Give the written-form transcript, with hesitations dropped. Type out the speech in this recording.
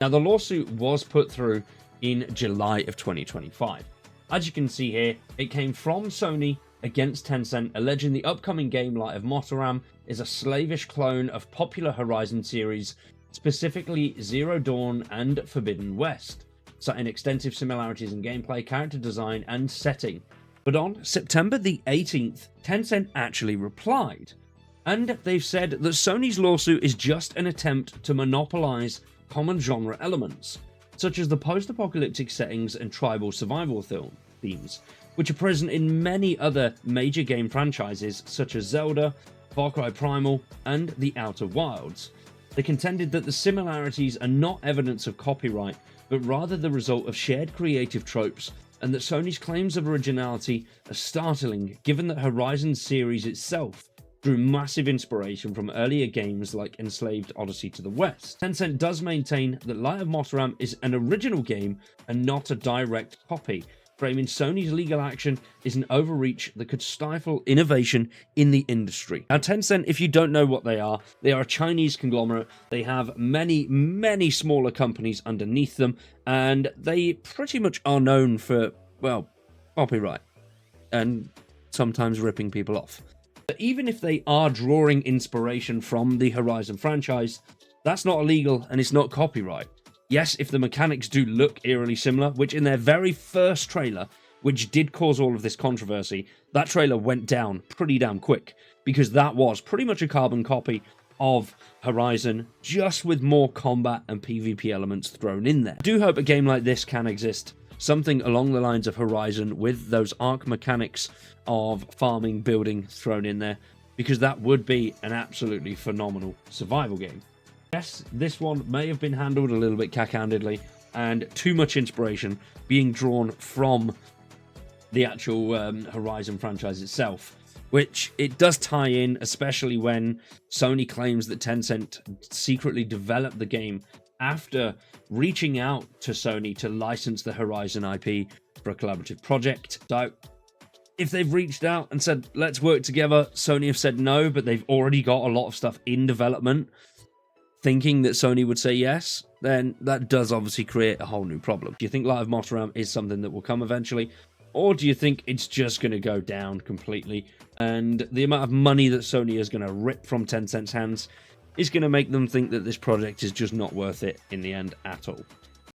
Now, the lawsuit was put through in July of 2025. As you can see here, it came from Sony against Tencent, alleging the upcoming game Light of Motoram is a slavish clone of popular Horizon series, specifically Zero Dawn and Forbidden West, citing extensive similarities in gameplay, character design, and setting. But on September the 18th, Tencent actually replied, and they've said that Sony's lawsuit is just an attempt to monopolize common genre elements, such as the post-apocalyptic settings and tribal survival themes, which are present in many other major game franchises such as Zelda, Far Cry Primal, and The Outer Wilds. They contended that the similarities are not evidence of copyright, but rather the result of shared creative tropes, and that Sony's claims of originality are startling given that Horizon series itself drew massive inspiration from earlier games like Enslaved Odyssey to the West. Tencent does maintain that Light of Motoram is an original game and not a direct copy, framing Sony's legal action is an overreach that could stifle innovation in the industry. Now, Tencent, if you don't know what they are a Chinese conglomerate. They have many smaller companies underneath them, and they pretty much are known for, well, copyright and sometimes ripping people off. But even if they are drawing inspiration from the Horizon franchise, that's not illegal and it's not copyright. Yes, if the mechanics do look eerily similar, which in their very first trailer, which did cause all of this controversy, that trailer went down pretty damn quick, because that was pretty much a carbon copy of Horizon, just with more combat and PvP elements thrown in there. I do hope a game like this can exist. Something along the lines of Horizon with those arc mechanics of farming, building thrown in there, because that would be an absolutely phenomenal survival game. Yes, this one may have been handled a little bit cack-handedly, and too much inspiration being drawn from the actual Horizon franchise itself, which it does tie in, especially when Sony claims that Tencent secretly developed the game after reaching out to Sony to license the Horizon IP for a collaborative project. So if they've reached out and said, let's work together, Sony have said no, but they've already got a lot of stuff in development, thinking that Sony would say yes, then that does obviously create a whole new problem. Do you think Light of Motoram is something that will come eventually? Or do you think it's just going to go down completely, and the amount of money that Sony is going to rip from Tencent's hands is going to make them think that this project is just not worth it in the end at all?